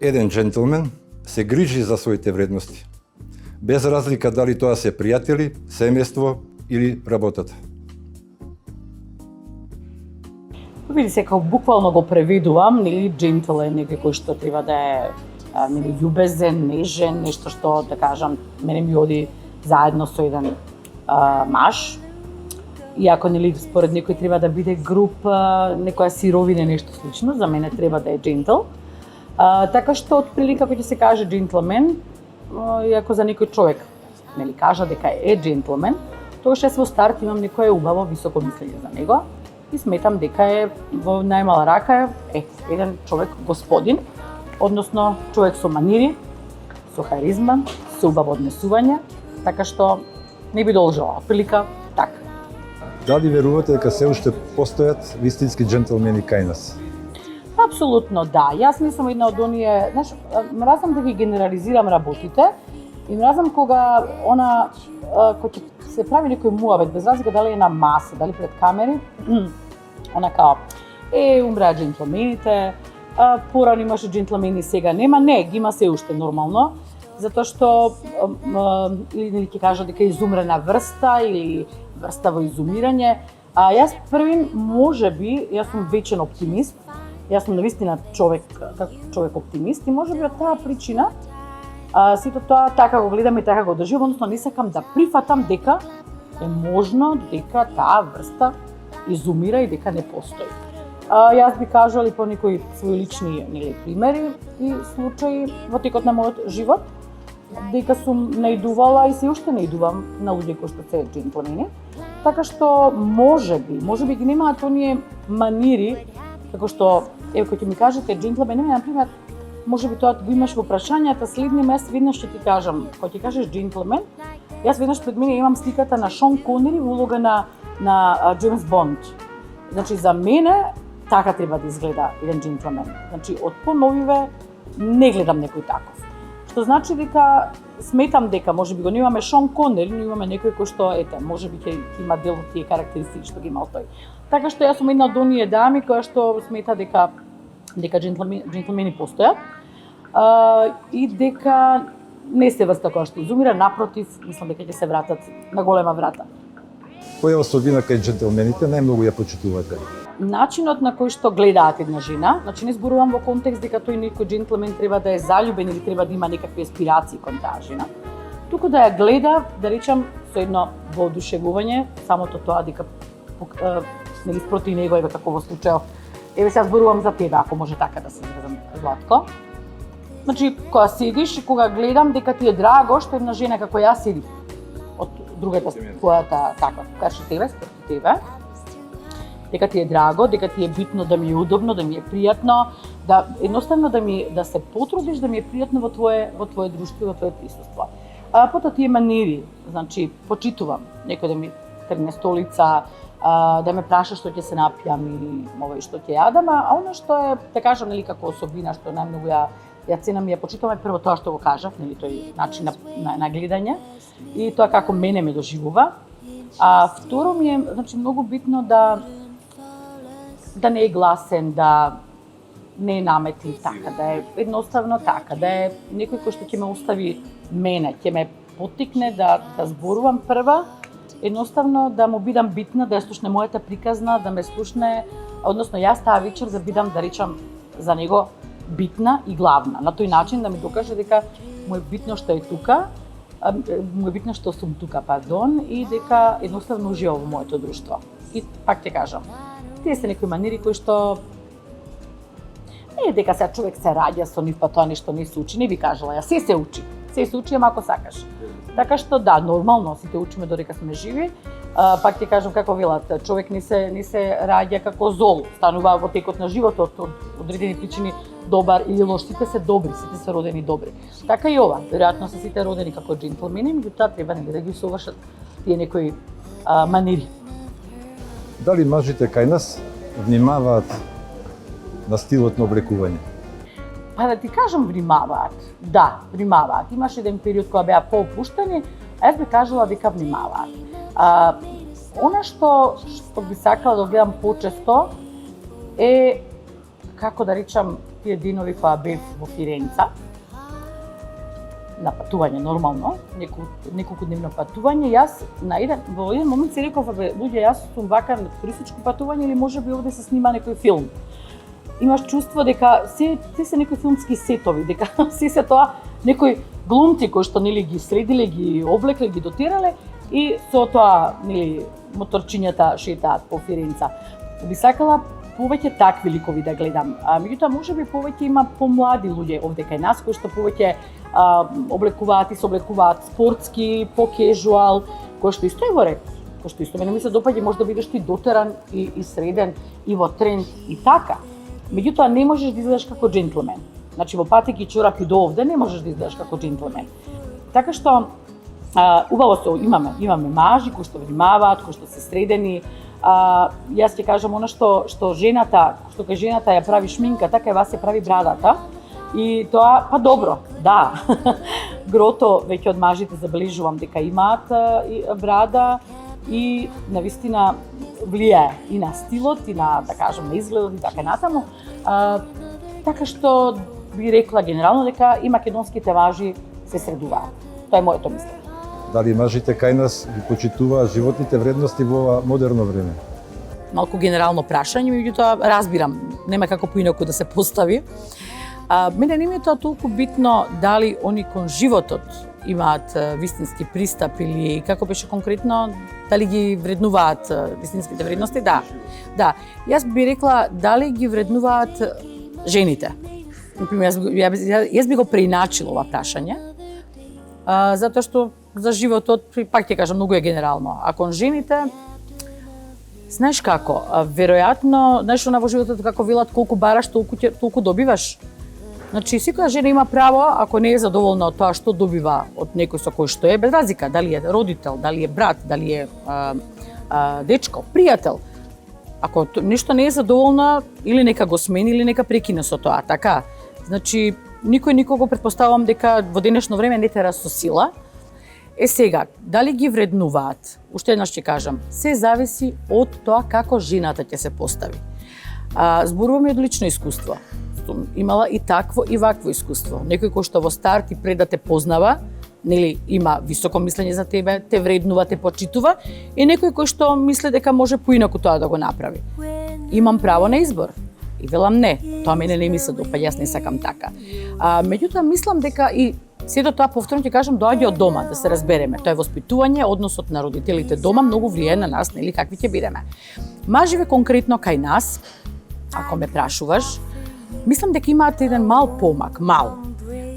еден джентлмен се грижи за своите вредности, без разлика дали тоа се пријатели, семејство или работата. Види се, како буквално го преведувам, нели джентл е некој кој што треба да е нели љубезен, нежен, нешто што да кажам мене ми оди заедно со еден маж. Иако нели според некој треба да биде груп, некоја сировина, нешто слично, за мене треба да е джентл. Така што отприлика кога ќе се каже джентлмен, иако за некој човек нели кажа дека е джентлмен, тогаш јас во старт имам некое убаво високо мислење за него и сметам дека е во најмала рака еден човек господин, односно човек со манири, со харизма, со убаво однесување, така што не би должела прилика така. Дали верувате дека се уште постојат вистински джентлмени кај нас? Апсолутно да. Јас не сум една од оние, знаеш, мразам да ги генерализирам работите и мразам кога кога се прави некој муавет, без разлика дали е на маса, дали пред камери, она као, умреа джентлмените, порано имаше джентлмени, сега нема. Не, ги има се уште нормално, затоа што или ќе кажа дека изумрена врста или врста во изумирање. Јас првин, можеби, јас сум вечен оптимист, јас сум навистина човек оптимист и можеби од таа причина сето тоа така го гледам и така го држам, односно не сакам да прифатам дека е можно дека таа врста изумира и дека не постои. Јас би кажала и по некои своји лични примери и случаи во текот на мојот живот, дека сум наидувала и се уште наидувам на луѓе кои што се джентлмени, така што можеби ги немаат оние манири, како што, кога ќе ми кажете джентлмен, например, можеби тоа го имаш во прашањата, следни месец веднаш ќе ти кажам, кога ќе кажеш джентлмен, јас веднаш пред мене имам сликата на Шон Конери во улога на Джеймс Бонд. Значи, за мене така треба да изгледа еден джентлмен. Значи, од поновиве не гледам некој таков. Што значи дека сметам дека можеби го немаме Шон Конери, но имаме некој кој што можеби ќе има дел од тие карактеристики што ги имал тој. Така што јас сум една од оние дами која што смета дека джентлмени постојат и дека не се врста која што изумира, напротив, мислам дека ќе се вратат на голема врата. Која особина кај джентлмените најмногу ја почитувате? Начинот на кој што гледаат една жена, значи не зборувам во контекст дека тој некој джентлмен треба да е заљубен или треба да има некакви аспирации кон таа жена, туку да ја гледа, да речам, со едно воодушевување, самото тоа дека нели спроти него како во случајов. Сега зборувам за тебе, ако може така да се изразам, Златко. Значи, кога седиш и кога гледам дека ти е драго што една жена како јас седи од другата којата така, каже тебе, спроти тебе, дека ти е драго, дека ти е битно, да ми е удобно, да ми е пријатно, да едноставно да се потрудиш да ми е пријатно во твое друштво, во твое присуство. Потоа тие манири, значи почитувам некој да ми тргне столица, да ме праша што ќе се напијам или што ќе јадам, а она што е, да кажам, нели како особина што најмногу ја ценам и ја почитувам е прво тоа што го кажав, нели тој начин на гледање и тоа како мене ме доживува. А второ ми е, значи, многу битно да не е гласен, да не е наметлив, така, да е едноставно така, да е некој кој што ќе ме остави мене, ќе ме поттикне да зборувам прва, едноставно да му бидам битна, да ја слушне мојата приказна, да ме слушне, односно јас таа вечер да бидам, да речам, за него битна и главна. На тој начин да ми докаже дека му е битно што е тука, му е битно што сум тука, и дека едноставно ужива во моето друштво. И пак ќе кажам, тие се некои манири кои што не е дека сега човек се раѓа со нив, па тоа нешто не се учи, не би кажала, се учи. Се учи, ама ако сакаш. Така што да, нормално сите учиме додека сме живи. Пак ќе кажам како велат, човек не се раѓа како зол, станува во текот на животот од одредени причини добар или лош, сите се добри, сите се родени добри. Така и ова, веројатно се сите родени како джентлмени, меѓутоа треба да ги совршат тие некои манири. Дали мажите кај нас внимаваат на стилот на облекување? Па да ти кажам, внимаваат. Да, внимаваат. Имаше еден период кога беа поопуштени, јас би кажала дека внимаваат. Она што би сакала да гледам почесто е, како да речам, тие денови кога бев во Фиренца, на патување нормално, неколку дневно патување, јас во еден момент се реков, луѓе, јас сум вака на туристичко патување или можеби овде се снима некој филм. Имаш чувство дека се некои филмски сетови, дека се тоа некои глумци кои што нели ги средиле, ги облекле, ги дотерале и со тоа нели моторчињата шетаат по Фиренца. Би сакала повеќе такви ликови да гледам. Меѓутоа можеби повеќе има помлади луѓе овде кај нас кои што повеќе се облекуваат спортски, по-кежуал, кој што исто е во ред, кој што исто мене ми се допаѓа, може да бидеш ти дотеран и среден и во тренд и така. Меѓутоа не можеш да изгледаш како джентлмен. Значи во патеки чорапи до овде не можеш да изгледаш како джентлмен. Така што убаво се имаме мажи кои што внимаваат, кои што се средени. Јас ќе кажам она што жената ја прави шминка, така и вас ја прави брадата. И тоа, па добро, да. Грото веќе од мажите забележувам дека имаат брада и навистина влијае и на стилот и на, да кажам, на изгледот и така натаму. Така што би рекла генерално дека и македонските мажи се средуваат. Тоа е моето мислење. Дали мажите кај нас ги почитуваат животните вредности во ова модерно време? Малку генерално прашање, меѓутоа разбирам, нема како поинаку да се постави. Мене не ми е тоа толку битно дали они кон животот имаат вистински пристап или како беше конкретно, дали ги вреднуваат вистинските вредности, да. Јас би рекла дали ги вреднуваат жените. Јас би го преиначила ова прашање, затоа што за животот, пак ќе кажам, многу е генерално. А кон жените, знаеш како, веројатно, знаеш она во животот како велат, колку бараш, толку добиваш. Значи, секоја жена има право, ако не е задоволна од тоа што добива од некој со кој што е, без разлика, дали е родител, дали е брат, дали е дечко, пријател. Ако нешто не е задоволна, или нека го смени, или нека прекине со тоа, така. Значи, никој никого претпоставувам дека во денешно време не тера со сила. Сега, дали ги вреднуваат? Уште еднаш ќе кажам, се зависи од тоа како жената ќе се постави. Зборуваме од лично искуство. Имала и такво и вакво искуство. Некој кој што во старт и пред да те познава, нели има високо мислење за тебе, те вреднува, те почитува, и некој кој што мисли дека може поинаку тоа да го направи. Имам право на избор. И велам не, тоа мене не ми се допаѓа, јас не сакам така. Меѓутоа мислам дека и сето тоа повторно ќе кажам доаѓа од дома, да се разбереме. Тоа е воспитување, односот на родителите дома многу влијае на нас, нели какви ќе бидеме. Маживе конкретно кај нас, ако ме прашуваш, мислам дека имаат еден мал помак,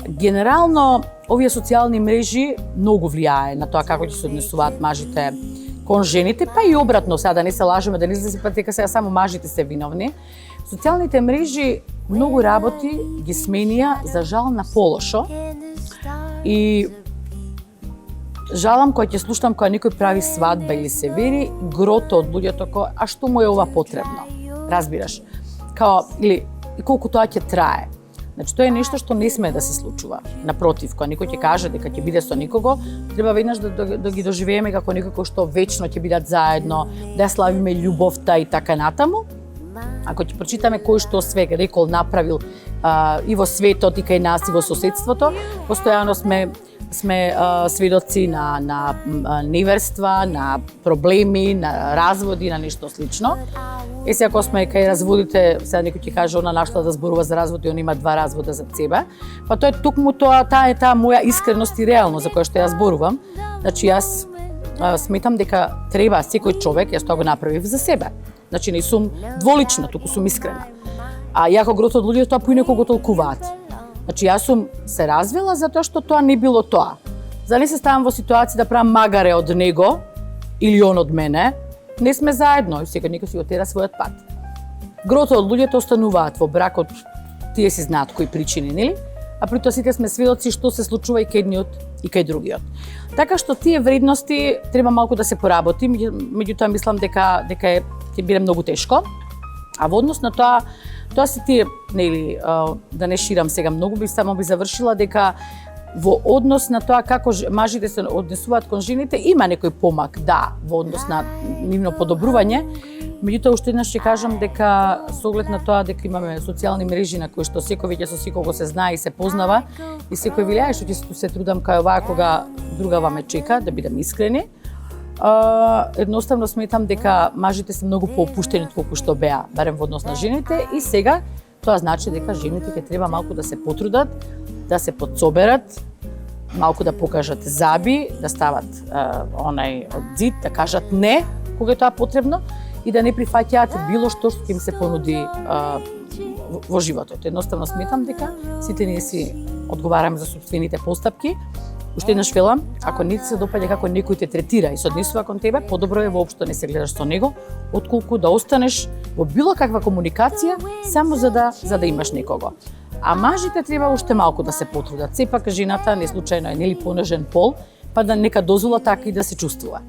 Генерално, овие социјални мрежи многу влијае на тоа како ќе се однесуваат мажите кон жените, па и обратно, сега да не се лажеме, да не излезе па дека сега само мажите се виновни. Социјалните мрежи многу работи ги сменија, за жал, на полошо. И жалам кога ќе слушам кога некој прави свадба или се вери, грото од луѓето кој, а што му е ова потребно? Разбираш? Или колку тоа ќе трае. Значи, тоа е нешто што не сме да се случува. Напротив, кога некој ќе каже дека ќе биде со некого, треба веднаш да ги доживееме како некој кој што вечно ќе бидат заедно, да ја славиме љубовта и така натаму. Ако ќе прочитаме кој што све рекол, направил и во светот, и кај нас, и во соседството, постојано сме сведоци на неверства, на проблеми, на разводи, на нешто слично. Сега ако сме кај разводите, сега некој ќе каже она нашла да зборува за развод и он има 2 развода за себе. Па тоа е токму таа моја искреност и реалност за која што ја зборувам. Значи јас сметам дека треба секој човек, јас тоа го направив за себе. Значи не сум дволична, туку сум искрена. А јако грото од луѓето тоа поинаку го толкуваат. Значи јас сум се развела затоа што тоа не било тоа. За не се ставам во ситуација да правам магаре од него или он од мене. Не сме заедно и секој некој си го тера својот пат. Грото од луѓето остануваат во бракот, тие си знаат кои причини, нели? А притоа сите сме сведоци што се случува и кај едниот и кај другиот. Така што тие вредности треба малку да се поработи, меѓутоа мислам дека ќе биде многу тешко. А во однос на тоа се тие, нели, да не ширам сега многу, само би завршила дека во однос на тоа како мажите се однесуваат кон жените, има некој помак, да, во однос на нивно подобрување, Меѓутоа, уште еднаш ќе кажам дека со оглед на тоа дека имаме социјални мрежи на кои што секој веќе со секого се знае и се познава и секој вилјае што ќе се трудам кај оваа кога другава ме чека, да бидам искрени. Едноставно сметам дека мажите се многу поопуштени отколку што беа, барем во однос на жените, и сега тоа значи дека жените ќе треба малку да се потрудат, да се подсоберат, малку да покажат заби, да стават онај од зид, да кажат не кога е тоа потребно и да не прифаќаат било што ќе им се понуди во животот. Едноставно сметам дека сите ние си одговараме за сопствените постапки. Уште еднаш велам, ако не ти се допаѓа како некој те третира и се однесува кон тебе, подобро е воопшто не се гледаш со него, отколку да останеш во било каква комуникација само за да имаш некого. А мажите треба уште малку да се потрудат. Сепак жената не случајно е нели понежен пол, па да нека дозвола така и да се чувствува.